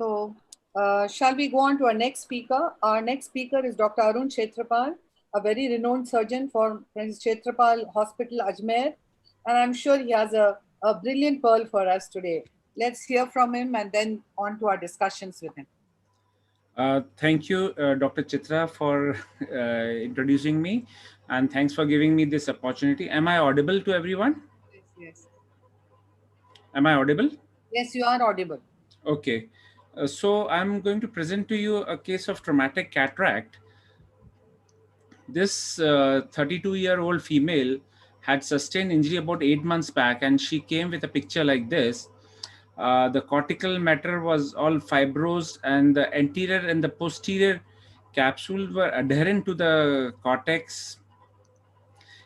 So, shall we go on to our next speaker? Our next speaker is Dr. Arun Kshetrapal, a very renowned surgeon for Prince Kshetrapal Hospital, Ajmer. And I'm sure he has a brilliant pearl for us today. Let's hear from him and then on to our discussions with him. Thank you, Dr. Chitra, for introducing me, and thanks for giving me this opportunity. Am I audible to everyone? Yes, yes. Am I audible? Yes, you are audible. Okay. So I'm going to present to you a case of traumatic cataract. This 32-year-old female had sustained injury about 8 months back, and she came with a picture like this. The cortical matter was all fibrosed, and the anterior and the posterior capsule were adherent to the cortex.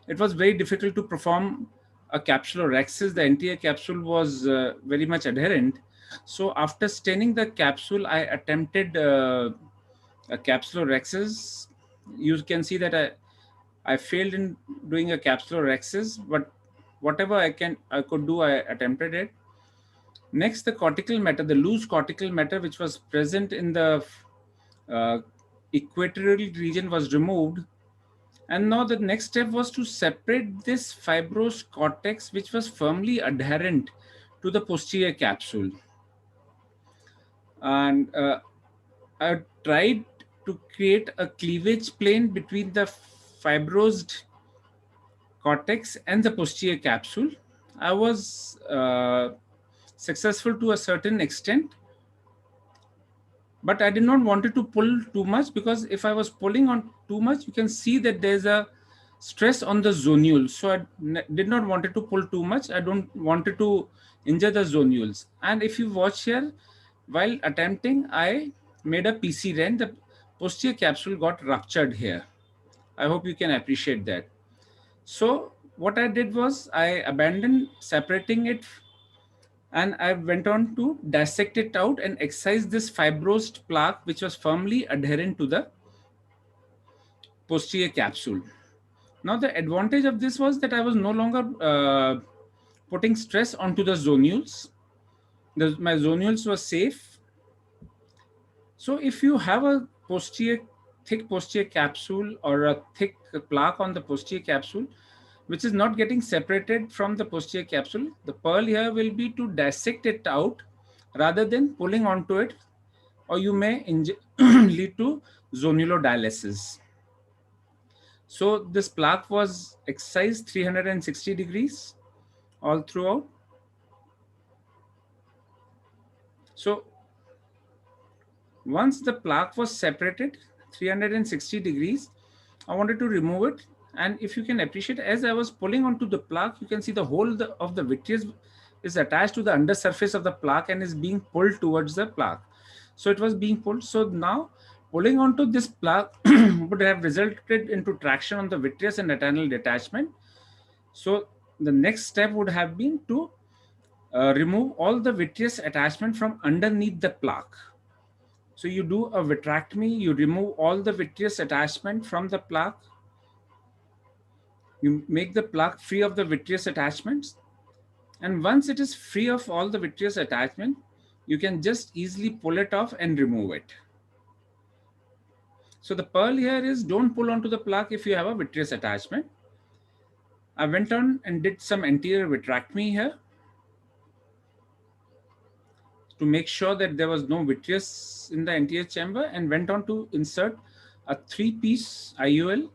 It was very difficult to perform a capsulorhexis. The anterior capsule was very much adherent. So after staining the capsule, I attempted a capsulorhexis. You can see that I failed in doing a capsulorhexis, but whatever I could do, I attempted it. Next, the cortical matter, the loose cortical matter, which was present in the uh, equatorial region, was removed. And now the next step was to separate this fibrous cortex, which was firmly adherent to the posterior capsule. And I tried to create a cleavage plane between the fibrosed cortex and the posterior capsule. I was successful to a certain extent, but I did not want it to pull too much, because if I was pulling on too much, you can see that there's a stress on the zonules. So I did not want it to pull too much. I don't want it to injure the zonules. And if you watch here, while attempting, I made a PC rent. The posterior capsule got ruptured here. I hope you can appreciate that. So what I did was I abandoned separating it, and I went on to dissect it out and excise this fibrosed plaque, which was firmly adherent to the posterior capsule. Now, the advantage of this was that I was no longer putting stress onto the zonules. My zonules were safe. So if you have a thick posterior capsule or a thick plaque on the posterior capsule, which is not getting separated from the posterior capsule, the pearl here will be to dissect it out rather than pulling onto it, or you may lead to zonulodialysis. So this plaque was excised 360 degrees all throughout. So once the plaque was separated 360 degrees, I wanted to remove it. And if you can appreciate, as I was pulling onto the plaque, you can see the whole of the vitreous is attached to the undersurface of the plaque and is being pulled towards the plaque. So it was being pulled. So now pulling onto this plaque would have resulted into traction on the vitreous and retinal detachment. So the next step would have been to remove all the vitreous attachment from underneath the plaque. So you do a vitrectomy, you remove all the vitreous attachment from the plaque. You make the plaque free of the vitreous attachments. And once it is free of all the vitreous attachment, you can just easily pull it off and remove it. So the pearl here is, don't pull onto the plaque if you have a vitreous attachment. I went on and did some anterior vitrectomy here to make sure that there was no vitreous in the anterior chamber, and went on to insert a 3-piece IOL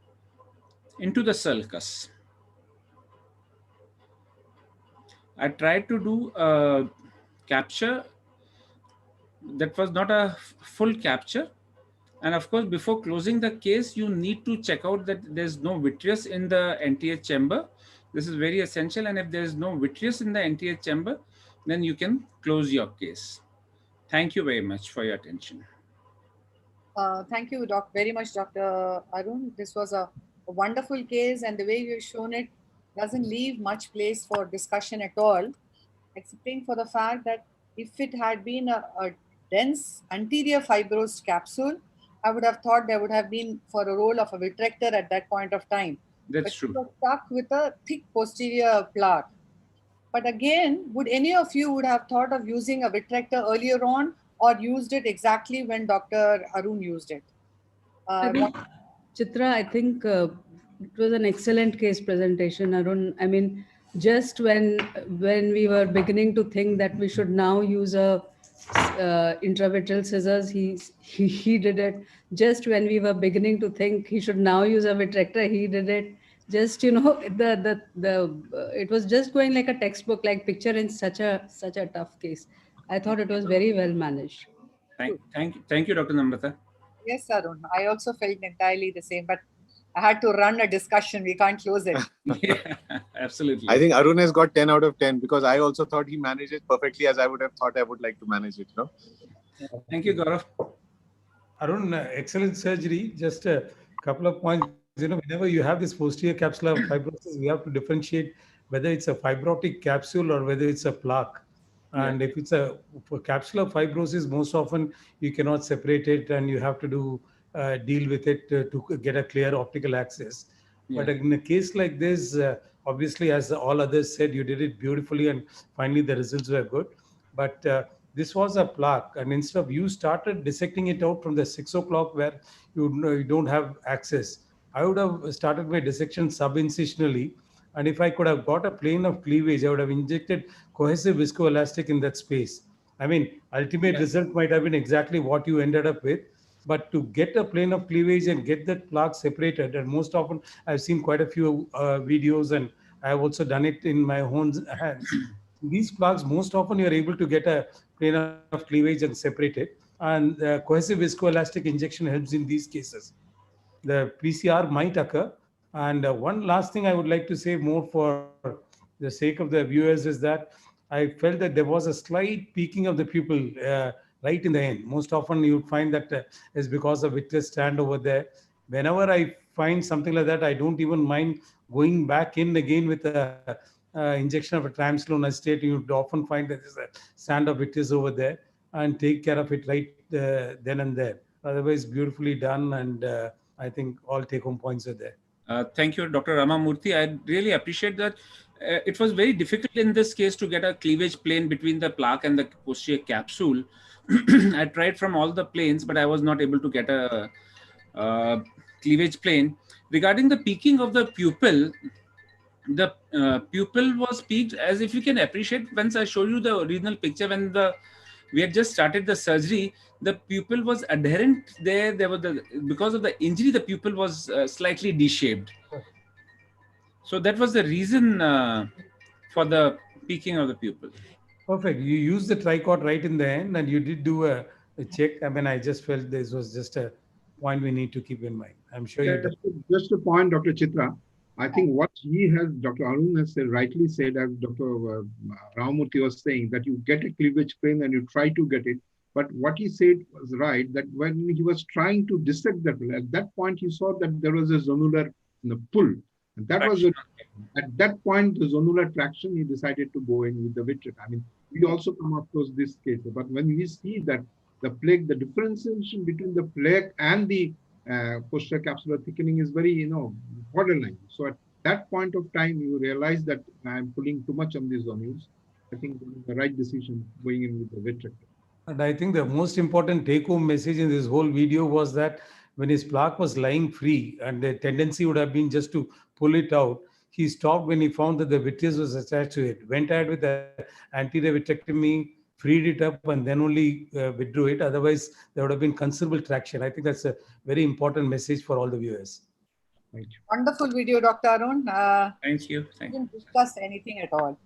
into the sulcus. I tried to do a capture that was not a full capture. And of course, before closing the case, you need to check out that there's no vitreous in the anterior chamber. This is very essential. And if there's no vitreous in the anterior chamber, then you can close your case. Thank you very much for your attention. Thank you, very much, Dr. Arun. This was a wonderful case, and the way you've shown it doesn't leave much place for discussion at all, excepting for the fact that if it had been a dense anterior fibrosed capsule, I would have thought there would have been for a role of a vitrector at that point of time. That's But you true. were stuck with a thick posterior plaque. But again, would any of you would have thought of using a vitrector earlier on, or used it exactly when Dr. Arun used it? I think, Chitra, I think it was an excellent case presentation, Arun. I mean, just when we were beginning to think that we should now use a intravitreal scissors, he did it. Just when we were beginning to think he should now use a vitrector, he did it. Just it was just going like a textbook, like picture in such a tough case. I thought it was very well managed. Thank you, Dr. Namrata. Yes, Arun. I also felt entirely the same, but I had to run a discussion. We can't close it. Yeah, absolutely. I think Arun has got 10 out of 10 because I also thought he managed it perfectly as I would have thought I would like to manage it. No? Thank you, Gaurav. Arun, excellent surgery. Just a couple of points. Whenever you have this posterior capsular fibrosis, we have to differentiate whether it's a fibrotic capsule or whether it's a plaque. And if it's a capsular fibrosis, most often you cannot separate it and you have to deal with it to get a clear optical access. Yeah. But in a case like this, obviously, as all others said, you did it beautifully and finally the results were good. But this was a plaque, and instead of you started dissecting it out from the 6 o'clock where you don't have access, I would have started my dissection subincisionally. And if I could have got a plane of cleavage, I would have injected cohesive viscoelastic in that space. I mean, ultimate result might have been exactly what you ended up with. But to get a plane of cleavage and get that plaque separated, and most often I've seen quite a few videos and I've also done it in my own hands. These plaques, most often you're able to get a plane of cleavage and separate it. And cohesive viscoelastic injection helps in these cases. The PCR might occur. And one last thing I would like to say more for the sake of the viewers is that I felt that there was a slight peaking of the pupil right in the end. Most often you would find that is because of vitreous stand over there. Whenever I find something like that, I don't even mind going back in again with a injection of a triamcinolone acetate. You would often find that there's a stand of vitreous over there and take care of it right then and there. Otherwise, beautifully done, and I think all take-home points are there. Thank you, Dr. Ramamurthy. I really appreciate that. It was very difficult in this case to get a cleavage plane between the plaque and the posterior capsule. I tried from all the planes, but I was not able to get a cleavage plane. Regarding the peaking of the pupil was peaked, as if you can appreciate, once I show you the original picture, when we had just started the surgery, the pupil was adherent there. Because of the injury, the pupil was slightly D-shaped. So that was the reason for the peaking of the pupil. Perfect. You used the tricot right in the end, and you did do a check. I mean, I just felt this was just a point we need to keep in mind. I'm sure you did. Just a point, Dr. Chitra. I think what Dr. Arun has rightly said, as Dr. Ramamurthy was saying, that you get a cleavage plane and you try to get it. But what he said was right, that when he was trying to dissect that, at that point he saw that there was a zonular pull. And that was, at that point, the zonular traction, he decided to go in with the vitrector. I mean, we also come across this case. But when we see that the plaque, the differentiation between the plaque and the posterior capsular thickening is very, borderline. So at that point of time, you realize that I'm pulling too much on these zonules. I think the right decision going in with the vitrector. And I think the most important take-home message in this whole video was that when his plaque was lying free and the tendency would have been just to pull it out, he stopped when he found that the vitreous was attached to it, went ahead with the anterior vitrectomy, freed it up, and then only withdrew it. Otherwise, there would have been considerable traction. I think that's a very important message for all the viewers. Wonderful video, Dr. Arun. Thank you. Didn't discuss anything at all.